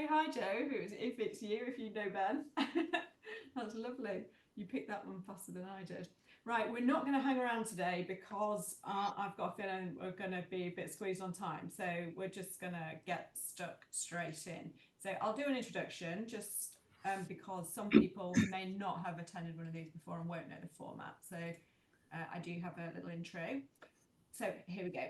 Say hi, Joe, if it's you, if you know Ben. That's lovely. You picked that one faster than I did. Right, we're not going to hang around today because I've got a feeling we're going to be a bit squeezed on time. So we're just going to get stuck straight in. So I'll do an introduction just because some people may not have attended one of these before and won't know the format. So I do have a little intro. So here we go.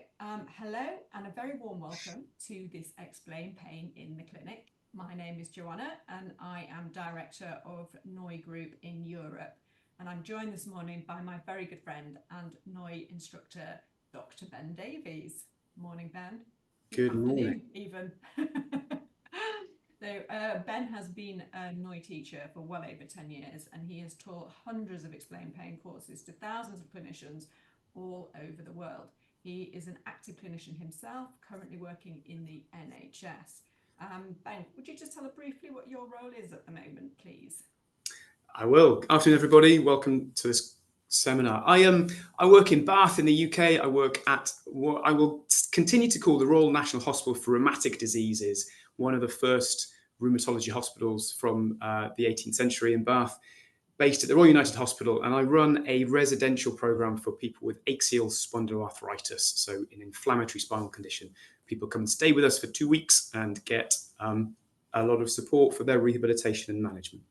Hello and a very warm welcome to this Explain Pain in the Clinic. My name is Joanna and I am Director of NOI Group in Europe. And I'm joined this morning by my very good friend and NOI instructor, Dr. Ben Davies. Morning, Ben. Good morning. Even. So Ben has been a NOI teacher for well over 10 years and he has taught hundreds of Explain Pain courses to thousands of clinicians all over the world. He is an active clinician himself, currently working in the NHS. Ben, would you just tell us briefly what your role is at the moment, please? I will. Afternoon, everybody. Welcome to this seminar. I work in Bath in the UK. I work at what I will continue to call the Royal National Hospital for Rheumatic Diseases, one of the first rheumatology hospitals from the 18th century in Bath, based at the Royal United Hospital, and I run a residential program for people with axial spondyloarthritis, so an inflammatory spinal condition. People come and stay with us for 2 weeks and get a lot of support for their rehabilitation and management.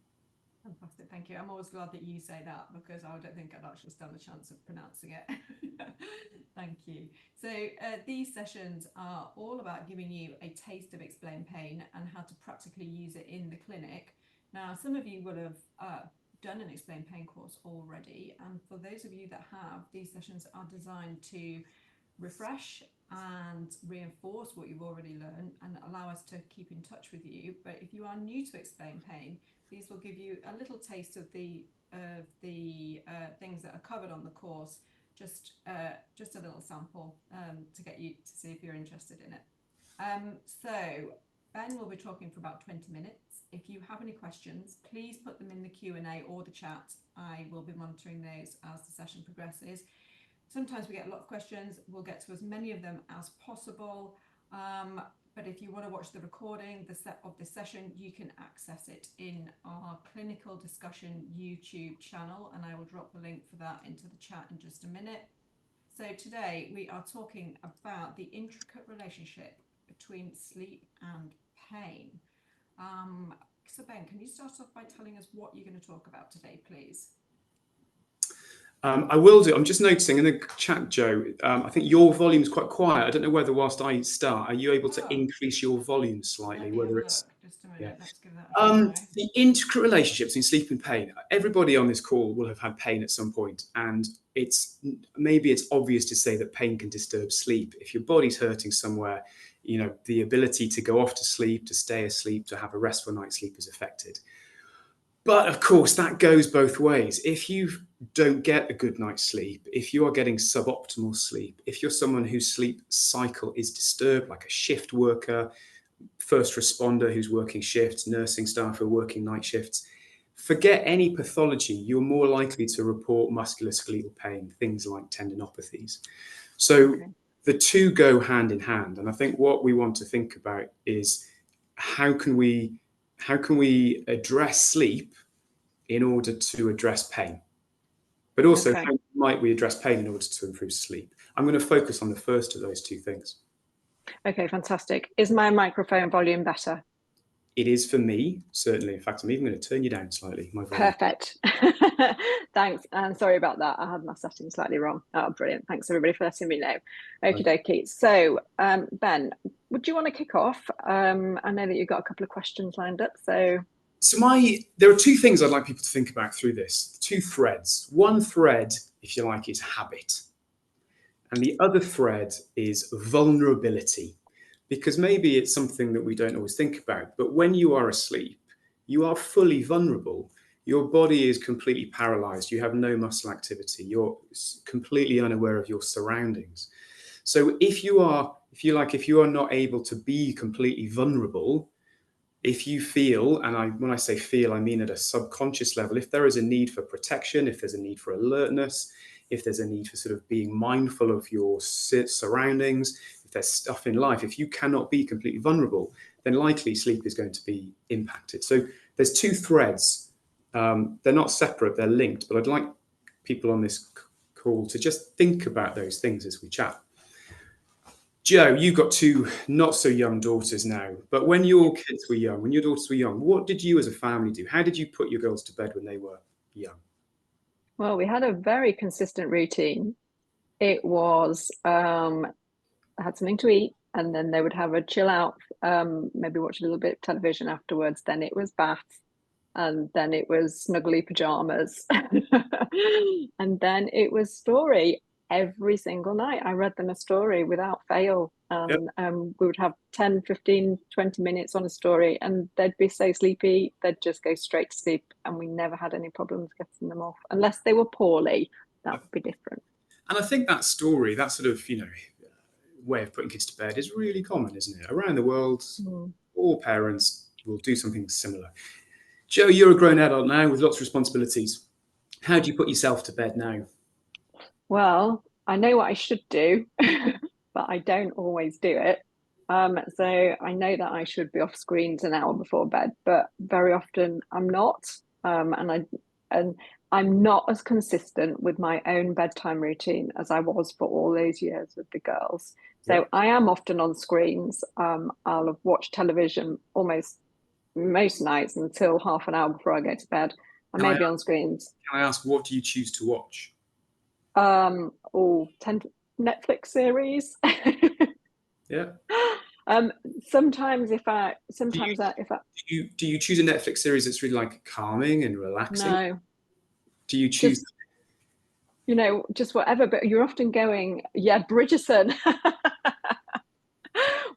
Fantastic, thank you. I'm always glad that you say that because I don't think I'd actually stand a chance of pronouncing it. Thank you. So these sessions are all about giving you a taste of Explain Pain and how to practically use it in the clinic. Now, some of you will have done an Explain Pain course already, and for those of you that have, these sessions are designed to refresh and reinforce what you've already learned and allow us to keep in touch with you. But if you are new to Explain Pain, these will give you a little taste of the things that are covered on the course, just a little sample to get you to see if you're interested in it. So Ben will be talking for about 20 minutes. If you have any questions, please put them in the Q&A or the chat. I will be monitoring those as the session progresses. Sometimes we get a lot of questions. We'll get to as many of them as possible. But if you want to watch the recording of this session, you can access it in our Clinical Discussion YouTube channel, and I will drop the link for that into the chat in just a minute. So today we are talking about the intricate relationship between sleep and pain. So Ben, can you start off by telling us what you're going to talk about today, please? I will do. I'm just noticing in the chat, Joe, I think your volume is quite quiet. I don't know whether whilst I start, are you able to increase your volume slightly? Whether it's just a minute. Yeah. Let's give that a try. The intricate relationship between sleep and pain. Everybody on this call will have had pain at some point, and maybe it's obvious to say that pain can disturb sleep. If your body's hurting somewhere, you know, the ability to go off to sleep, to stay asleep, to have a restful night's sleep is affected. But of course, that goes both ways. If you don't get a good night's sleep, if you are getting suboptimal sleep, if you're someone whose sleep cycle is disturbed, like a shift worker, first responder who's working shifts, nursing staff who are working night shifts, forget any pathology, you're more likely to report musculoskeletal pain, things like tendinopathies. So the two go hand in hand. And I think what we want to think about is how can we address sleep in order to address pain? But also, how might we address pain in order to improve sleep? I'm going to focus on the first of those two things. Okay, fantastic. Is my microphone volume better? It is for me, certainly. In fact, I'm even going to turn you down slightly. My volume. Perfect. Thanks. And sorry about that. I had my settings slightly wrong. Oh, brilliant. Thanks, everybody, for letting me know. Okie dokie. So, Ben, would you want to kick off? I know that you've got a couple of questions lined up. So there are two things I'd like people to think about through this. Two threads. One thread, if you like, is habit. And the other thread is vulnerability. Because maybe it's something that we don't always think about, but when you are asleep, you are fully vulnerable. Your body is completely paralyzed. You have no muscle activity. You're completely unaware of your surroundings. So if you are not able to be completely vulnerable, if you feel, and when I say feel, I mean at a subconscious level, if there is a need for protection, if there's a need for alertness, if there's a need for sort of being mindful of your surroundings, there's stuff in life, if you cannot be completely vulnerable, then likely sleep is going to be impacted. So there's two threads. They're not separate, they're linked, but I'd like people on this call to just think about those things as we chat. Joe, you've got two not so young daughters now, but when your kids were young, when your daughters were young, what did you as a family do? How did you put your girls to bed when they were young? Well, we had a very consistent routine. It was, I had something to eat, and then they would have a chill out, maybe watch a little bit of television afterwards. Then it was bath, and then it was snuggly pajamas, and then it was story. Every single night I read them a story without fail. We would have 10, 15, 20 minutes on a story, and they'd be so sleepy, they'd just go straight to sleep, and we never had any problems getting them off, unless they were poorly. That would be different. And I think that story, that sort of, way of putting kids to bed is really common, isn't it? Around the world, all parents will do something similar. Joe, you're a grown adult now with lots of responsibilities. How do you put yourself to bed now? Well, I know what I should do, but I don't always do it. So I know that I should be off screens an hour before bed, but very often I'm not. And I'm not as consistent with my own bedtime routine as I was for all those years with the girls. So I am often on screens. I'll watch television almost most nights until half an hour before I go to bed. I may be on screens. Can I ask, what do you choose to watch? 10 Netflix series. Yeah. Sometimes do you choose a Netflix series that's really like calming and relaxing? No. Do you choose just whatever, but you're often going, Bridgerton.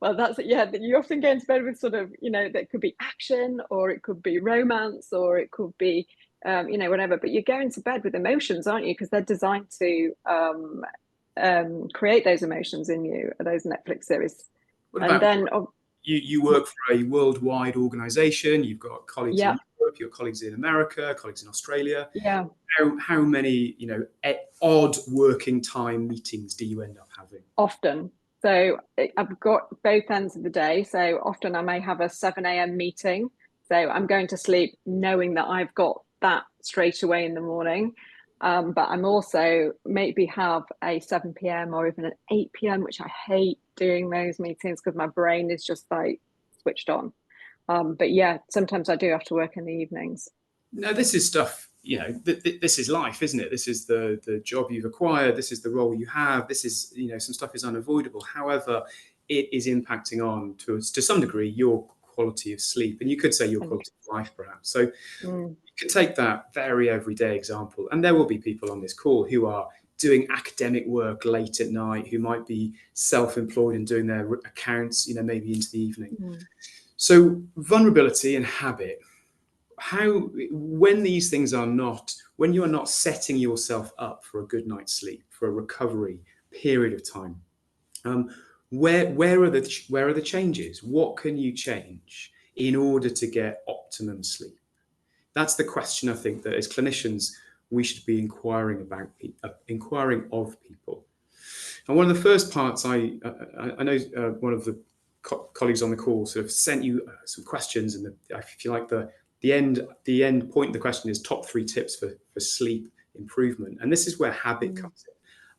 Well, that's it. Yeah, you often go into bed with sort of, that could be action, or it could be romance, or it could be whatever, but you're going to bed with emotions, aren't you? Because they're designed to create those emotions in you, those Netflix series. And then you work for a worldwide organization, you've got colleagues in Europe, your colleagues in America, colleagues in Australia. Yeah. How many, odd working time meetings do you end up having? Often. So I've got both ends of the day. So often I may have a 7 a.m. meeting. So I'm going to sleep knowing that I've got that straight away in the morning. But I'm also maybe have a 7 p.m. or even an 8 p.m., which I hate doing those meetings because my brain is just like switched on. But yeah, sometimes I do have to work in the evenings. No, this is stuff, this is life, isn't it? This is the job you've acquired. This is the role you have. This is, some stuff is unavoidable. However, it is impacting on to some degree your quality of sleep, and you could say your quality of life perhaps. So you can take that very everyday example, and there will be people on this call who are doing academic work late at night, who might be self-employed and doing their accounts, maybe into the evening. So vulnerability and habit, when these things are not, when you are not setting yourself up for a good night's sleep, for a recovery period of time, where are the changes? What can you change in order to get optimum sleep? That's the question I think that as clinicians we should be inquiring of people. And one of the first parts, I know one of the colleagues on the call sort of sent you some questions, and if you like the end point of the question is top 3 tips for sleep improvement, and this is where habit comes in.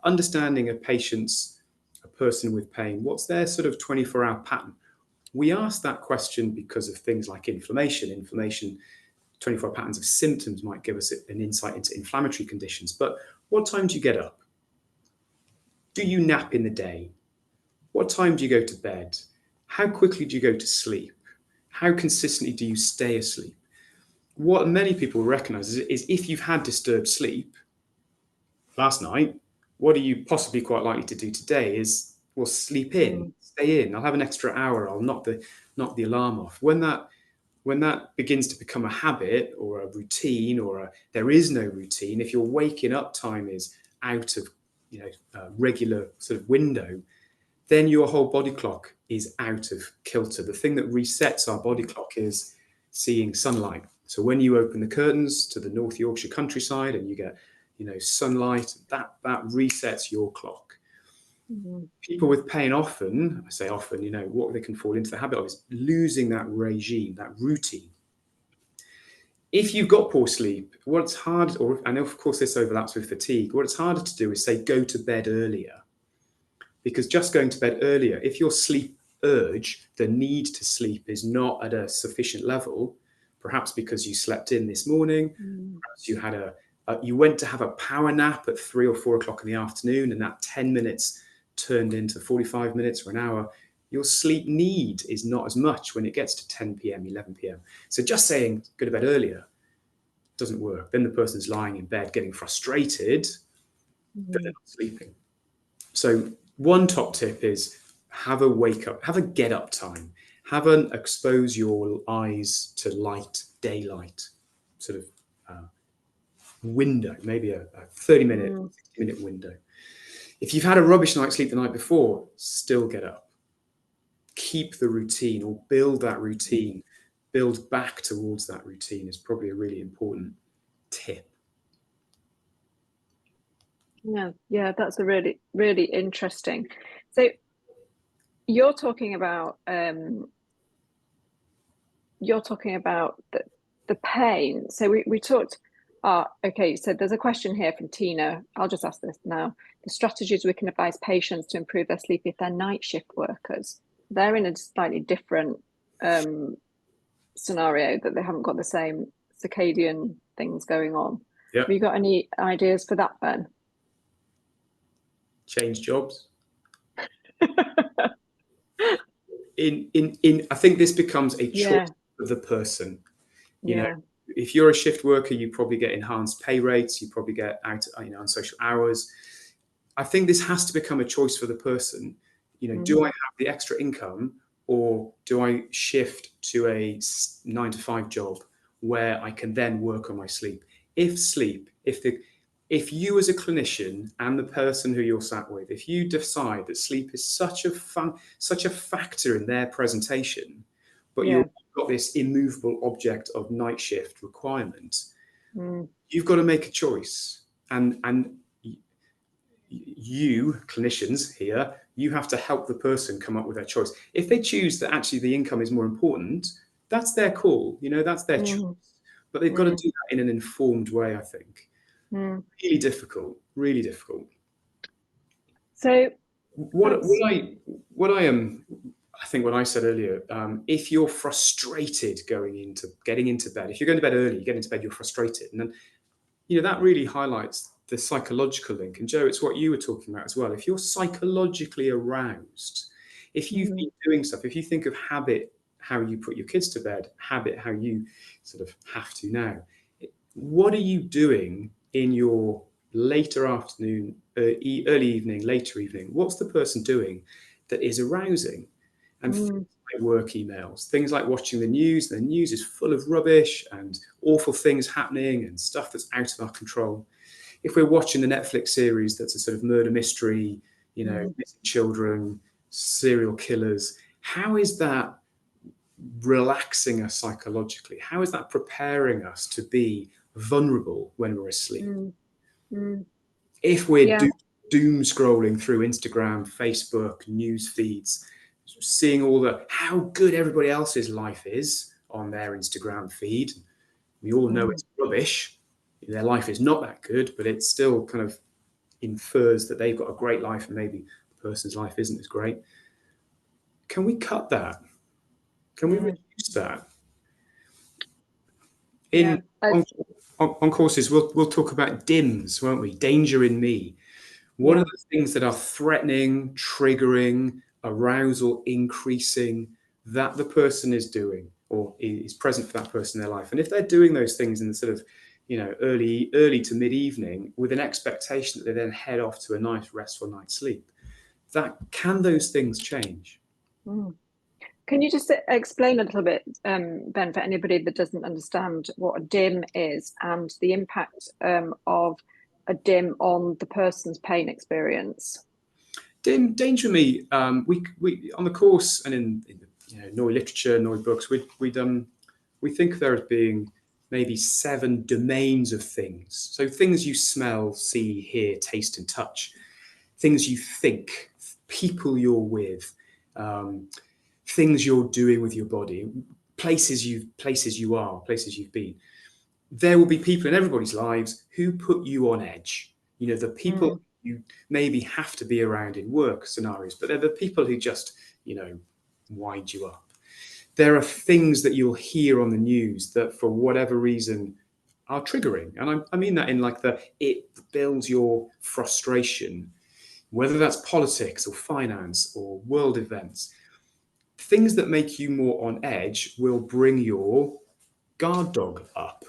Understanding a person with pain, what's their sort of 24-hour pattern? We ask that question because of things like inflammation, 24-hour patterns of symptoms might give us an insight into inflammatory conditions. But what time do you get up? Do you nap in the day? What time do you go to bed? How quickly do you go to sleep? How consistently do you stay asleep? What many people recognize is if you've had disturbed sleep last night, what are you possibly quite likely to do today is, well, sleep in, stay in. I'll have an extra hour. I'll knock the alarm off. When that begins to become a habit or a routine, or there is no routine, if your waking up time is out of regular sort of window, then your whole body clock is out of kilter. The thing that resets our body clock is seeing sunlight. So when you open the curtains to the North Yorkshire countryside and you get sunlight, that resets your clock. People with pain often, I say often, what they can fall into the habit of is losing that regime, that routine. If you've got poor sleep, what's hard, and of course this overlaps with fatigue, what it's harder to do is say go to bed earlier. Because just going to bed earlier, if your sleep urge, the need to sleep, is not at a sufficient level, perhaps because you slept in this morning, perhaps you had you went to have a power nap at 3 or 4 o'clock in the afternoon, and that 10 minutes turned into 45 minutes or an hour, your sleep need is not as much when it gets to 10 p.m, 11 p.m. So just saying go to bed earlier doesn't work. Then the person's lying in bed getting frustrated that they're not sleeping. So one top tip is have a wake up, have a get up time, expose your eyes to light, daylight, sort of window, maybe a 30-minute, 60-minute window. If you've had a rubbish night's sleep the night before, still get up. Keep the routine, or build that routine. Build back towards that routine is probably a really important tip. Yeah, that's a really, really interesting. So you're talking about the pain. So we talked. Okay, so there's a question here from Tina. I'll just ask this now. The strategies we can advise patients to improve their sleep if they're night shift workers. They're in a slightly different scenario, that they haven't got the same circadian things going on. Yeah. Have you got any ideas for that, Ben? Change jobs. I think this becomes a choice of the person. You know, if you're a shift worker, you probably get enhanced pay rates. You probably get out, on social hours. I think this has to become a choice for the person. Do I have the extra income, or do I shift to a 9-to-5 job where I can then work on my sleep? If you as a clinician and the person who you're sat with, if you decide that sleep is such a factor in their presentation, but you've got this immovable object of night shift requirement, you've got to make a choice. And you, clinicians here, you have to help the person come up with their choice. If they choose that actually the income is more important, that's their call, that's their choice. But they've got to do that in an informed way, I think. Really difficult. So I think what I said earlier, if you're frustrated getting into bed, if you're going to bed early, you get into bed, you're frustrated. And then, that really highlights the psychological link. And Joe, it's what you were talking about as well. If you're psychologically aroused, if you've been doing stuff, if you think of habit, how you put your kids to bed, habit, how you sort of have to now, what are you doing in your later afternoon, early evening, later evening? What's the person doing that is arousing? And things like work emails, things like watching the news. The news is full of rubbish and awful things happening and stuff that's out of our control. If we're watching the Netflix series that's a sort of murder mystery, missing children, serial killers, how is that relaxing us psychologically? How is that preparing us to be vulnerable when we're asleep? If we're doom scrolling through Instagram, Facebook, news feeds, seeing how good everybody else's life is on their Instagram feed, we all know it's rubbish. Their life is not that good, but it still kind of infers that they've got a great life, and maybe the person's life isn't as great. Can we cut that? Can we reduce that? On courses, we'll talk about DIMS, won't we? Danger in me. What are the things that are threatening, triggering, arousal increasing that the person is doing or is present for that person in their life? And if they're doing those things in the sort of, early to mid-evening with an expectation that they then head off to a nice restful night's sleep, can those things change? Can you just explain a little bit, Ben, for anybody that doesn't understand what a DIM is and the impact of a DIM on the person's pain experience? Danger me. We on the course and in NOI literature, NOI books, we think of there as being maybe 7 domains of things. So things you smell, see, hear, taste, and touch. Things you think, people you're with, things you're doing with your body, places you've been. There will be people in everybody's lives who put you on edge. You know, the people you maybe have to be around in work scenarios, but they're the people who just, you know, wind you up. There are things that you'll hear on the news that for whatever reason are triggering. And I mean that in like it builds your frustration, whether that's politics or finance or world events. Things that make you more on edge will bring your guard dog up.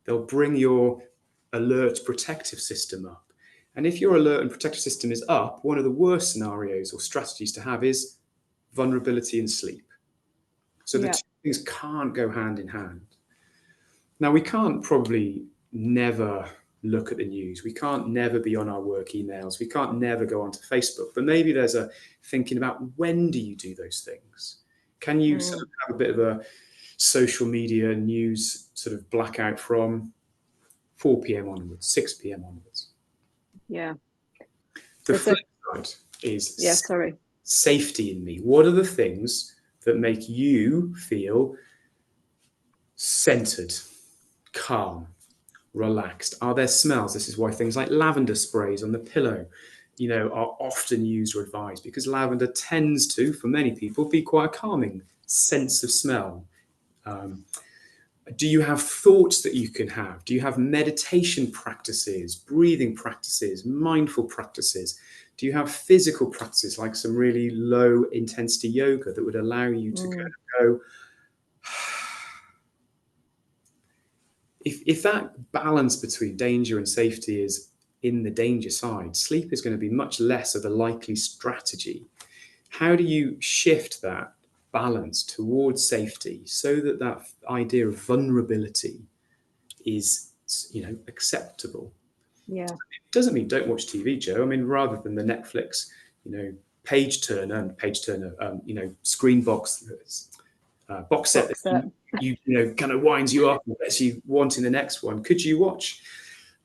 They'll bring your alert protective system up. And if your alert and protective system is up, one of the worst scenarios or strategies to have is vulnerability and sleep. So the two things can't go hand in hand. Now, we can't probably never look at the news. We can't never be on our work emails. We can't never go onto Facebook. But maybe there's a thinking about, when do you do those things? Can you sort of have a bit of a social media news sort of blackout from 4 p.m. onwards, 6 p.m. onwards? Yeah. The flip side is safety in me. What are the things that make you feel centered, calm, relaxed? Are there smells? This is why things like lavender sprays on the pillow, you know, are often used or advised, because lavender tends to, for many people, be quite a calming sense of smell. Do you have thoughts that you can have? Do you have meditation practices, breathing practices, mindful practices? Do you have physical practices like some really low intensity yoga that would allow you to kind of go? If that balance between danger and safety is in the danger side, sleep is going to be much less of a likely strategy. How do you shift that balance towards safety so that that idea of vulnerability is, you know, acceptable? Yeah. It doesn't mean don't watch TV, Joe. I mean, rather than the Netflix, you know, page turner, you know, screen box set that you know kind of winds you up and gets you wanting the next one. Could you watch,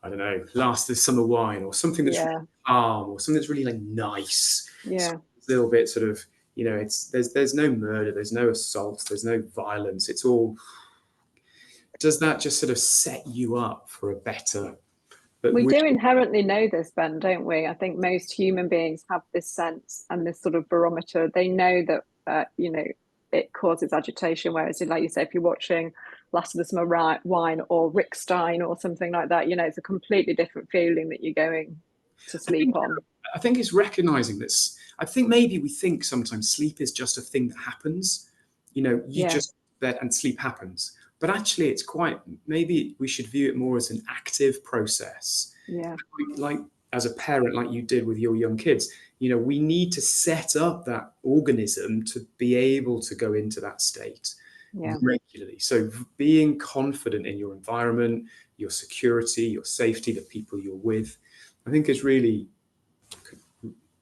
I don't know, Last of the Summer Wine, or something that's really calm, or something that's really like nice? Yeah. A little bit sort of, you know, there's no murder, there's no assault, there's no violence. It's all. Does that just sort of set you up for a better? But we do inherently know this, Ben, don't we? I think most human beings have this sense and this sort of barometer. They know that, you know, it causes agitation. Whereas, like you say, if you're watching Last of the Summer Wine or Rick Stein or something like that, you know, it's a completely different feeling that you're going to sleep on. I think it's recognizing this. I think maybe we think sometimes sleep is just a thing that happens. You know, you just bed and sleep happens. But actually, it's quite, maybe we should view it more as an active process. Yeah. Like as a parent, like you did with your young kids, you know, we need to set up that organism to be able to go into that state regularly. So being confident in your environment, your security, your safety, the people you're with, I think is really,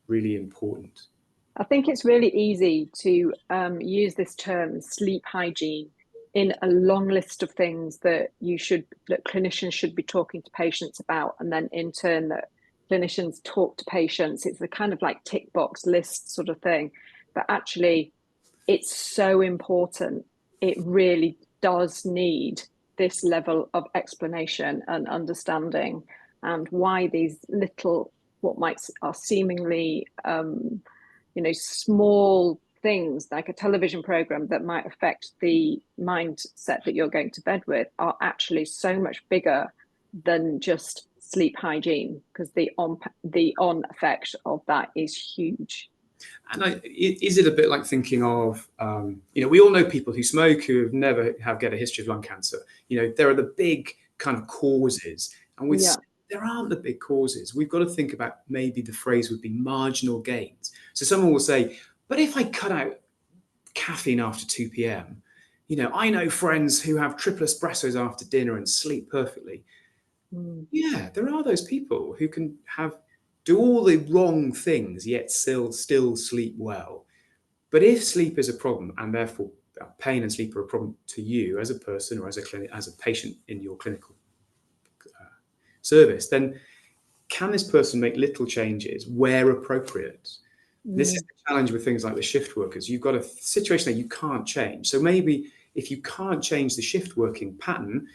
really important. I think it's really easy to use this term sleep hygiene in a long list of things that clinicians should be talking to patients about, and then in turn that clinicians talk to patients. It's the kind of like tick box list sort of thing, but actually it's so important. It really does need this level of explanation and understanding, and why these little, are seemingly you know, small things like a television program that might affect the mindset that you're going to bed with are actually so much bigger than just sleep hygiene, because the on effect of that is huge. And is it a bit like thinking of, you know, we all know people who smoke who never get a history of lung cancer. You know, there are the big kind of causes, and there aren't the big causes. We've got to think about, maybe the phrase would be marginal gains. So someone will say, but if I cut out caffeine after 2 p.m., you know, I know friends who have triple espressos after dinner and sleep perfectly. Yeah, there are those people who can do all the wrong things yet still sleep well. But if sleep is a problem, and therefore pain and sleep are a problem to you as a person or as a patient in your clinical service, then can this person make little changes where appropriate? This is the challenge with things like the shift workers. You've got a situation that you can't change. So maybe if you can't change the shift working pattern,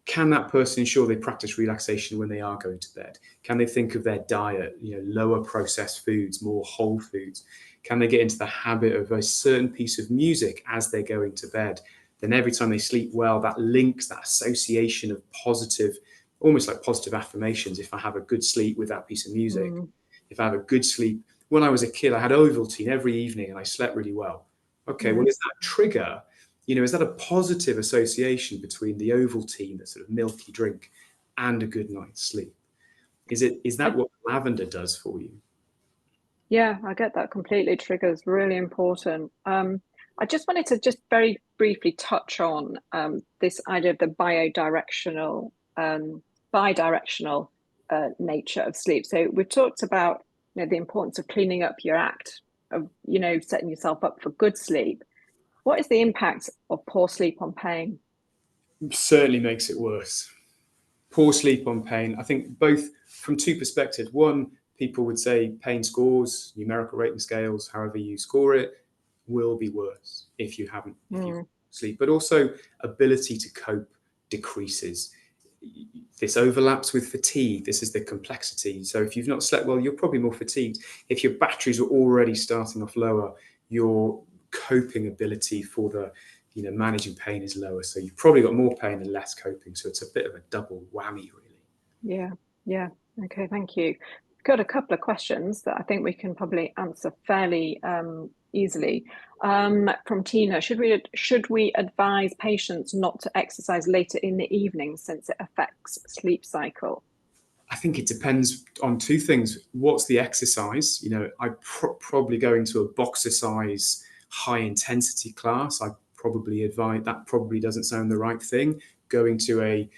can that person ensure they practice relaxation when they are going to bed? Can they think of their diet, lower processed foods, more whole foods? Can they get into the habit of a certain piece of music as they're going to bed? Then every time they sleep well, that links, that association of positive, almost like positive affirmations. If I have a good sleep with that piece of music, if I have a good sleep, when I was a kid, I had Ovaltine every evening and I slept really well. Okay, well, is that a trigger? Is that a positive association between the Ovaltine, that sort of milky drink, and a good night's sleep? Is that what lavender does for you? Yeah, I get that completely. Triggers really important. I just wanted to just very briefly touch on this idea of the bidirectional nature of sleep. So we've talked about the importance of cleaning up your act of setting yourself up for good sleep. What is the impact of poor sleep on pain? It certainly makes it worse. Poor sleep on pain, I think, both from two perspectives. One, people would say pain scores, numerical rating scales, however you score it, will be worse if you haven't sleep. But also ability to cope decreases. This overlaps with fatigue. This is the complexity. So if you've not slept well, you're probably more fatigued. If your batteries are already starting off lower, your coping ability for the managing pain is lower. So you've probably got more pain and less coping. So it's a bit of a double whammy, really. Yeah. Okay, thank you. Got a couple of questions that I think we can probably answer fairly easily. From Tina, should we advise patients not to exercise later in the evening since it affects sleep cycle? I think it depends on two things. What's the exercise? I probably going to a boxer-size high intensity class. I probably advise that probably doesn't sound the right thing. Going to a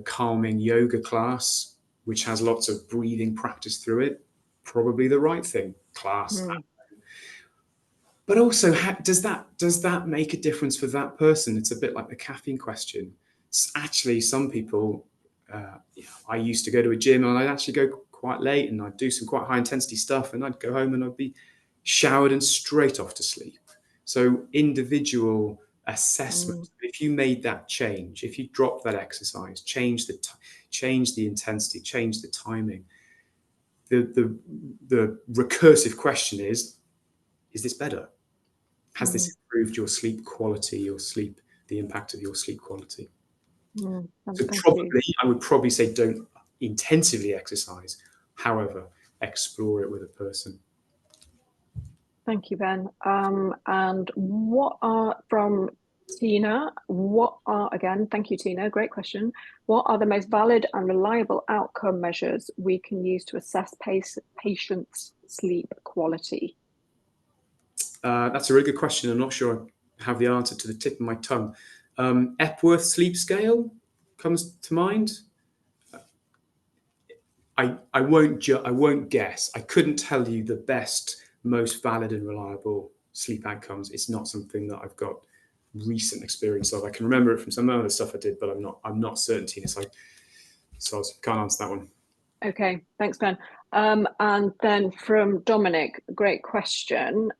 calming yoga class, which has lots of breathing practice through it, probably the right thing. Class. But also, does that make a difference for that person? It's a bit like the caffeine question. Actually, some people, I used to go to a gym and I'd actually go quite late and I'd do some quite high intensity stuff and I'd go home and I'd be showered and straight off to sleep. So individual assessment. If you made that change, if you dropped that exercise, change the intensity, change the timing, the recursive question is this better? Has this improved your sleep quality, the impact of your sleep quality? So I would probably say don't intensively exercise. However, explore it with a person. Thank you, Ben. And from Tina, again, thank you, Tina, great question. What are the most valid and reliable outcome measures we can use to assess patients' sleep quality? That's a really good question. I'm not sure I have the answer to the tip of my tongue. Epworth sleep scale comes to mind. I won't guess. I couldn't tell you the best, most valid and reliable sleep outcomes. It's not something that I've got recent experience of. I can remember it from some other stuff I did, but I'm not certain, Tina. So I can't answer that one. Okay, thanks, Ben. And then from Dominic, great question.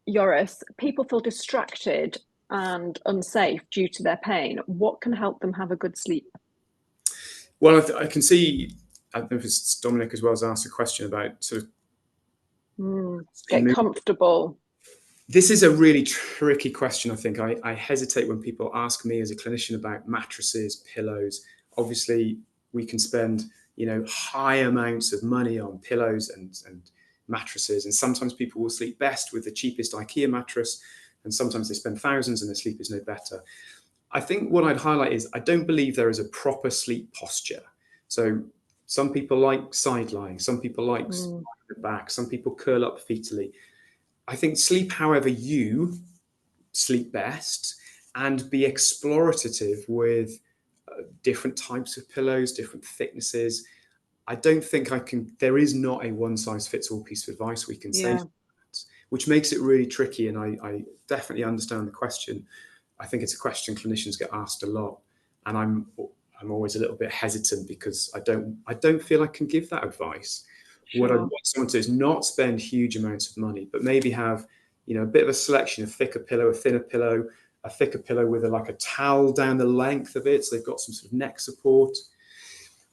Joris, people feel distracted and unsafe due to their pain. What can help them have a good sleep? Well, I can see, I don't know if it's Dominic as well as asked a question about sort of get comfortable. This is a really tricky question, I think. I hesitate when people ask me as a clinician about mattresses, pillows. Obviously, we can spend, high amounts of money on pillows and mattresses. And sometimes people will sleep best with the cheapest IKEA mattress. And sometimes they spend thousands and their sleep is no better. I think what I'd highlight is I don't believe there is a proper sleep posture. So some people like side lying, some people like lying the back, some people curl up fetally. I think sleep however you sleep best and be explorative with different types of pillows, different thicknesses. I don't think there is not a one size fits all piece of advice we can say, which makes it really tricky. And I definitely understand the question. I think it's a question clinicians get asked a lot. And I'm always a little bit hesitant because I don't feel I can give that advice. What I Sure. want someone to do is not spend huge amounts of money, but maybe have, a bit of a selection, a thicker pillow, a thinner pillow, a thicker pillow with like a towel down the length of it, so they've got some sort of neck support.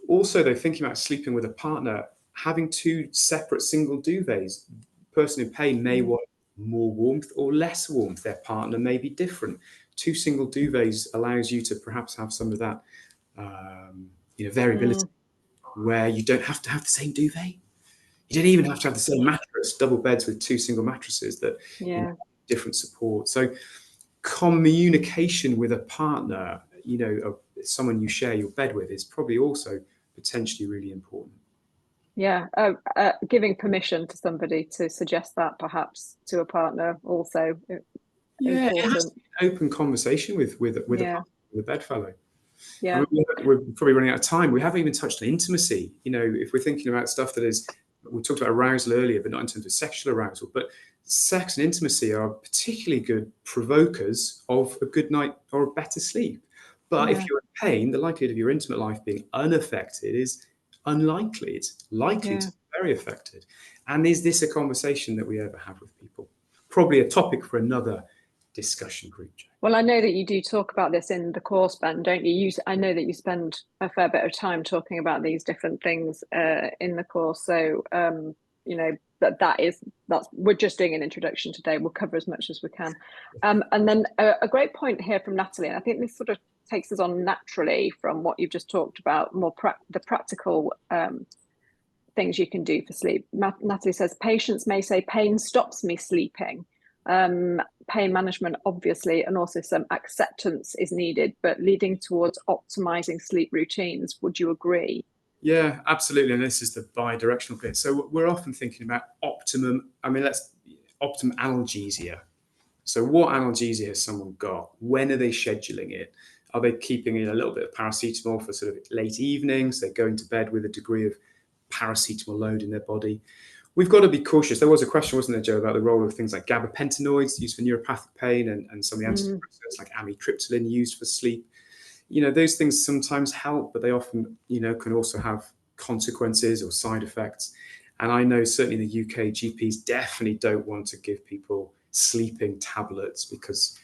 Also, though, thinking about sleeping with a partner, having 2 separate single duvets. The person in pain may want more warmth or less warmth. Their partner may be different. 2 single duvets allows you to perhaps have some of that, variability, where you don't have to have the same duvet. You don't even have to have the same mattress. Double beds with 2 single mattresses that different support. So communication with a partner, someone you share your bed with, is probably also potentially really important. Yeah, giving permission to somebody to suggest that perhaps to a partner also important. It has to be an open conversation with a bedfellow. Yeah. I mean, we're probably running out of time. We haven't even touched on intimacy. If we're thinking about stuff that is, we talked about arousal earlier, but not in terms of sexual arousal, but sex and intimacy are particularly good provokers of a good night or a better sleep. But if you're in pain, the likelihood of your intimate life being unaffected is unlikely. It's likely to be very affected. And is this a conversation that we ever have with people? Probably a topic for another discussion group. Well, I know that you do talk about this in the course, Ben, don't you? I know that you spend a fair bit of time talking about these different things in the course. So, we're just doing an introduction today. We'll cover as much as we can. And then a great point here from Natalie, and I think this sort of takes us on naturally from what you've just talked about, more the practical things you can do for sleep. Natalie says, patients may say pain stops me sleeping. Pain management, obviously, and also some acceptance is needed, but leading towards optimizing sleep routines. Would you agree? Yeah, absolutely. And this is the bidirectional bit. So we're often thinking about optimum analgesia. So what analgesia has someone got? When are they scheduling it? Are they keeping in a little bit of paracetamol for sort of late evenings? They're going to bed with a degree of paracetamol load in their body. We've got to be cautious. There was a question, wasn't there, Joe, about the role of things like gabapentinoids used for neuropathic pain and some of the antidepressants like amitriptyline used for sleep. Those things sometimes help, but they often, can also have consequences or side effects. And I know certainly in the UK, GPs definitely don't want to give people sleeping tablets because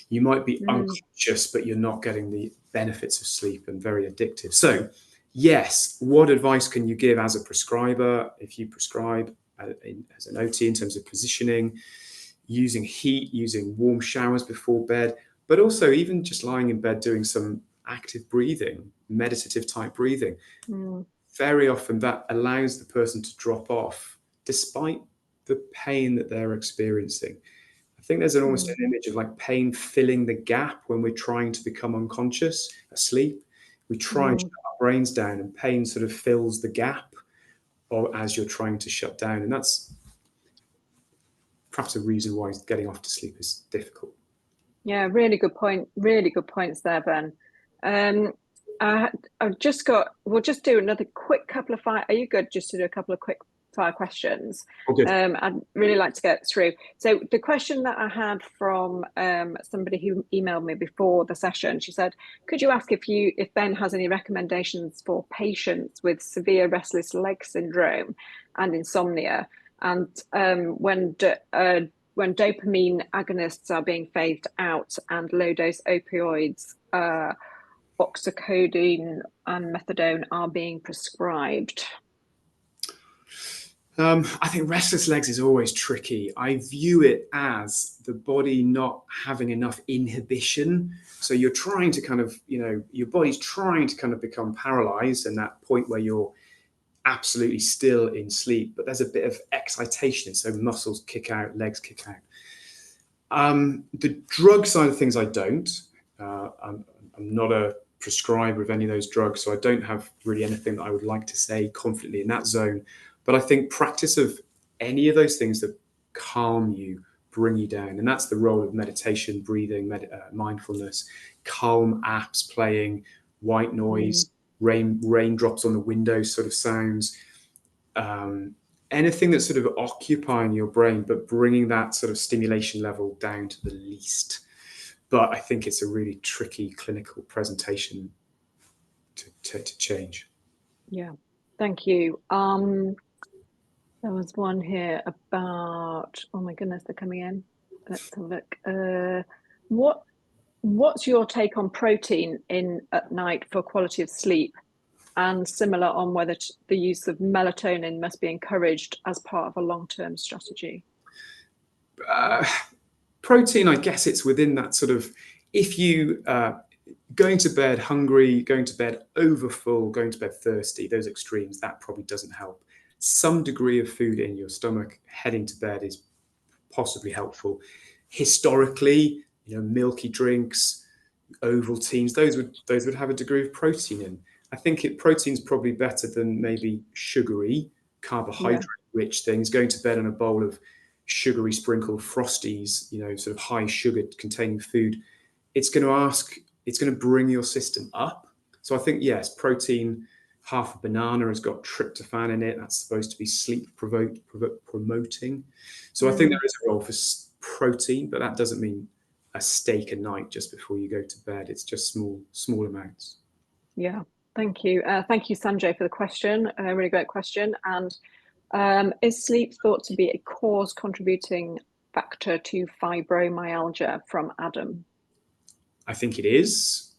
you might be unconscious, but you're not getting the benefits of sleep, and very addictive. So yes, what advice can you give as a prescriber if you prescribe as an OT in terms of positioning, using heat, using warm showers before bed, but also even just lying in bed doing some active breathing, meditative type breathing. Very often that allows the person to drop off despite the pain that they're experiencing. I think there's almost an image of like pain filling the gap when we're trying to become unconscious, asleep. We try and shut our brains down, and pain sort of fills the gap or as you're trying to shut down. And that's perhaps a reason why getting off to sleep is difficult. Yeah, really good point. Really good points there, Ben. We'll just do another quick couple of fire. Are you good just to do a couple of quick fire questions? I'd really like to get through. So the question that I had from somebody who emailed me before the session, she said, could you ask if Ben has any recommendations for patients with severe restless leg syndrome and insomnia, and when dopamine agonists are being phased out and low-dose opioids, oxycodone and methadone are being prescribed? I think restless legs is always tricky. I view it as the body not having enough inhibition. So you're trying to kind of, your body's trying to kind of become paralyzed, and that point where you're absolutely still in sleep, but there's a bit of excitation, so muscles kick out, legs kick out. The drug side of things, I don't. I'm not a prescriber of any of those drugs, so I don't have really anything that I would like to say confidently in that zone. But I think practice of any of those things that calm you, bring you down, and that's the role of meditation, breathing, mindfulness, calm apps playing, white noise, raindrops on the window sort of sounds, anything that's sort of occupying your brain, but bringing that sort of stimulation level down to the least. But I think it's a really tricky clinical presentation to change. Yeah, thank you. There was one here about, oh my goodness, they're coming in. Let's have a look. What's your take on protein in at night for quality of sleep, and similar on whether the use of melatonin must be encouraged as part of a long-term strategy? Protein, I guess it's within that sort of, if you going to bed hungry, going to bed overfull, going to bed thirsty, those extremes, that probably doesn't help. Some degree of food in your stomach heading to bed is possibly helpful. Historically, milky drinks, Ovaltines, those would have a degree of protein in. I think protein's probably better than maybe sugary, carbohydrate-rich things. Going to bed on a bowl of sugary sprinkled Frosties, sort of high sugar containing food, it's going to bring your system up. So I think, yes, protein, half a banana has got tryptophan in it. That's supposed to be sleep promoting. So I think there is a role for protein, but that doesn't mean a steak a night just before you go to bed. It's just small amounts. Yeah, thank you. Thank you, Sanjay, for the question. A really great question. And is sleep thought to be a cause contributing factor to fibromyalgia, from Adam? I think it is.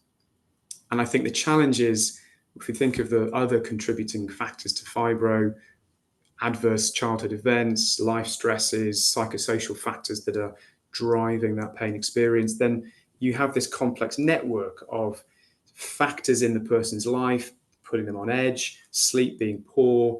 And I think the challenge is, if we think of the other contributing factors to fibro, adverse childhood events, life stresses, psychosocial factors that are driving that pain experience, then you have this complex network of factors in the person's life, putting them on edge, sleep being poor,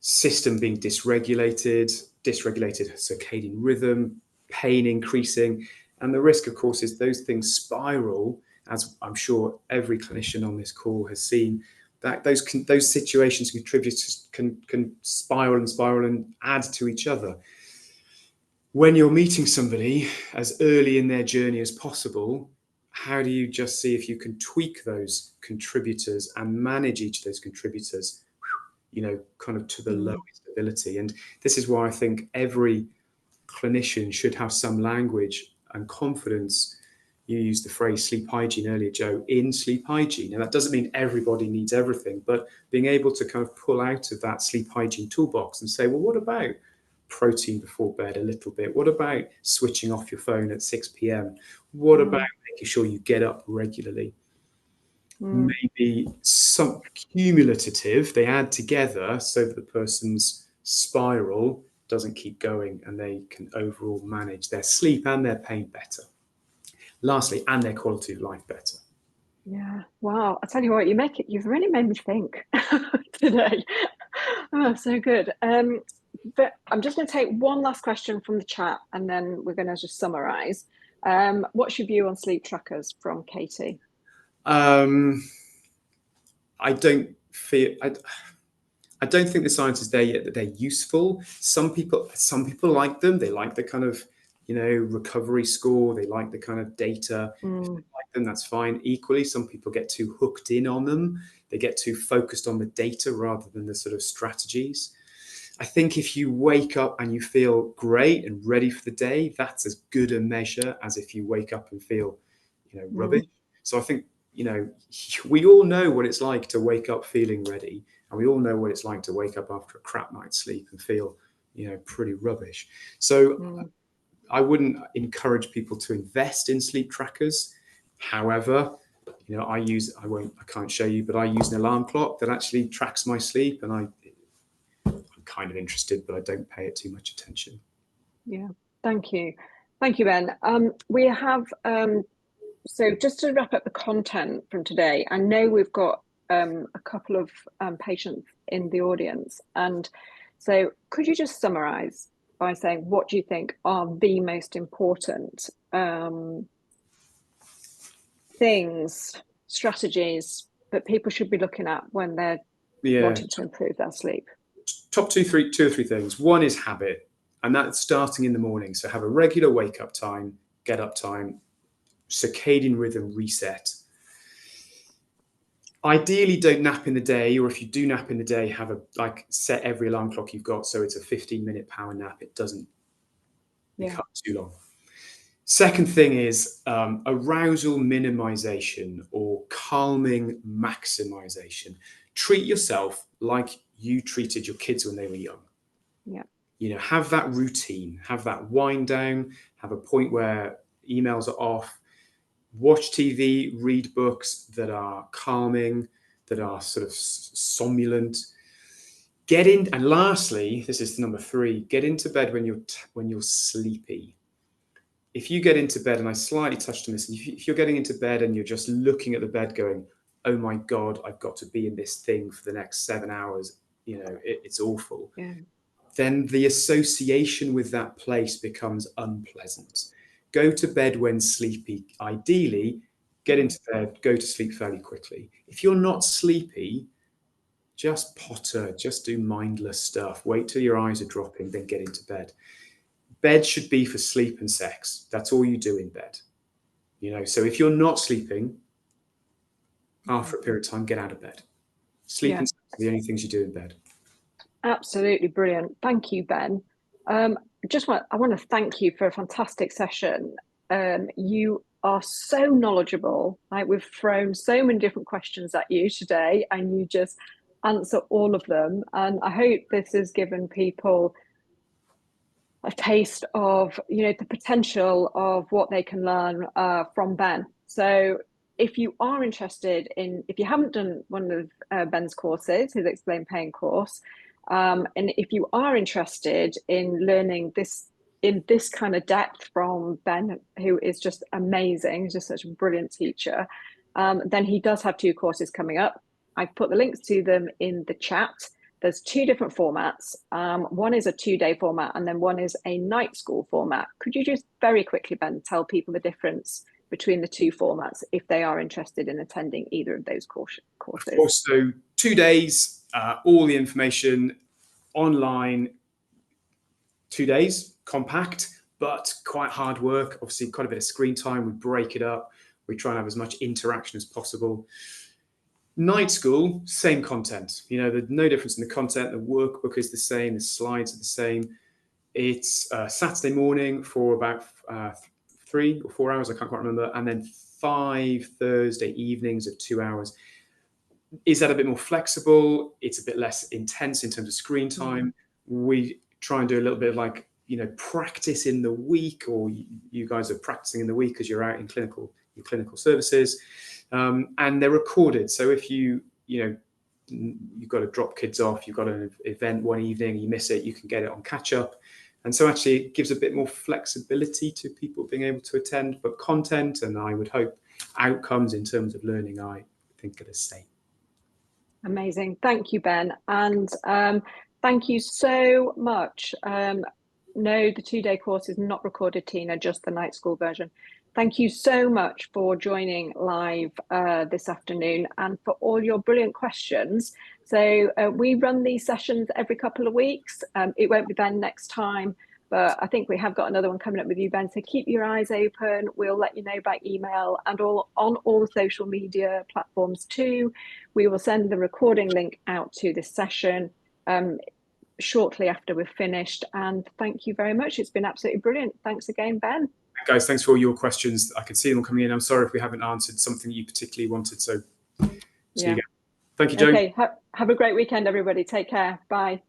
system being dysregulated circadian rhythm, pain increasing. And the risk, of course, is those things spiral, as I'm sure every clinician on this call has seen, that those situations can spiral and add to each other. When you're meeting somebody as early in their journey as possible, how do you just see if you can tweak those contributors and manage each of those contributors, kind of to the lowest ability? And this is why I think every clinician should have some language and confidence. You used the phrase sleep hygiene earlier, Joe, in sleep hygiene. And that doesn't mean everybody needs everything, but being able to kind of pull out of that sleep hygiene toolbox and say, well, what about protein before bed a little bit? What about switching off your phone at 6 p.m.? What about making sure you get up regularly? Maybe some cumulative, they add together so that the person's spiral doesn't keep going and they can overall manage their sleep and their pain better. Lastly, and their quality of life better. Yeah, wow. I tell you what, you've really made me think today. Oh, so good. But I'm just going to take one last question from the chat, and then we're going to just summarize. What's your view on sleep trackers, from Katie? I don't think the science is there yet that they're useful. Some people like them. They like the kind of recovery score. They like the kind of data. If they like them, that's fine. Equally, some people get too hooked in on them. They get too focused on the data rather than the sort of strategies. I think if you wake up and you feel great and ready for the day, that's as good a measure as if you wake up and feel, rubbish. So I think, we all know what it's like to wake up feeling ready, and we all know what it's like to wake up after a crap night's sleep and feel, pretty rubbish. So I wouldn't encourage people to invest in sleep trackers. However, I can't show you, but I use an alarm clock that actually tracks my sleep, and I'm kind of interested, but I don't pay it too much attention. Yeah, thank you, Ben. We have so just to wrap up the content from today, I know we've got a couple of patients in the audience, and so could you just summarize by saying what do you think are the most important strategies that people should be looking at when they're wanting to improve their sleep? Top two or three things. One is habit, and that's starting in the morning. So have a regular wake up time, get up time, circadian rhythm reset. Ideally, don't nap in the day, or if you do nap in the day, have set every alarm clock you've got so it's a 15-minute power nap. It doesn't become too long. Second thing is arousal minimization or calming maximization. Treat yourself like you treated your kids when they were young. Yeah. You know, have that routine, have that wind down, have a point where emails are off, watch TV, read books that are calming, that are sort of somnolent. Get in, and lastly, this is number 3, get into bed when you're sleepy. If you get into bed, and I slightly touched on this, if you're getting into bed and you're just looking at the bed going, oh my God, I've got to be in this thing for the next 7 hours, you know, it's awful. Yeah. Then the association with that place becomes unpleasant. Go to bed when sleepy. Ideally, get into bed, go to sleep fairly quickly. If you're not sleepy, just potter, just do mindless stuff. Wait till your eyes are dropping, then get into bed. Bed should be for sleep and sex. That's all you do in bed. You know, so if you're not sleeping, after a period of time, get out of bed. Sleep and sex are the only things you do in bed. Absolutely brilliant. Thank you, Ben. I want to thank you for a fantastic session. You are so knowledgeable. Like, we've thrown so many different questions at you today, and you just answer all of them. And I hope this has given people a taste of, you know, the potential of what they can learn from Ben. So if you are interested if you haven't done one of Ben's courses, his Explain Pain course, and if you are interested in learning this in this kind of depth from Ben, who is just amazing, he's just such a brilliant teacher, then he does have 2 courses coming up. I've put the links to them in the chat. There's 2 different formats. One is a 2-day format, and then one is a night school format. Could you just very quickly, Ben, tell people the difference between the 2 formats if they are interested in attending either of those courses? Of course, so 2 days, all the information online, 2 days, compact, but quite hard work. Obviously, quite a bit of screen time. We break it up. We try and have as much interaction as possible. Night school, same content. You know, there's no difference in the content. The workbook is the same. The slides are the same. It's Saturday morning for about 3 or 4 hours. I can't quite remember. And then 5 Thursday evenings of 2 hours. Is that a bit more flexible? It's a bit less intense in terms of screen time. We try and do a little bit of, like, you know, practice in the week, or you guys are practicing in the week as you're out in your clinical services. And they're recorded. So if you've got to drop kids off, you've got an event one evening, you miss it, you can get it on catch up. And so actually it gives a bit more flexibility to people being able to attend, but content, and I would hope outcomes in terms of learning, I think are the same. Amazing. Thank you, Ben. And thank you so much. No, the 2-day course is not recorded, Tina, just the night school version. Thank you so much for joining live this afternoon and for all your brilliant questions. So we run these sessions every couple of weeks. It won't be Ben next time, but I think we have got another one coming up with you, Ben. So keep your eyes open. We'll let you know by email and on all the social media platforms too. We will send the recording link out to this session shortly after we've finished. And thank you very much. It's been absolutely brilliant. Thanks again, Ben. Guys, thanks for all your questions. I can see them coming in. I'm sorry if we haven't answered something you particularly wanted. So see you again. Thank you, Joe. Okay, have a great weekend, everybody. Take care. Bye.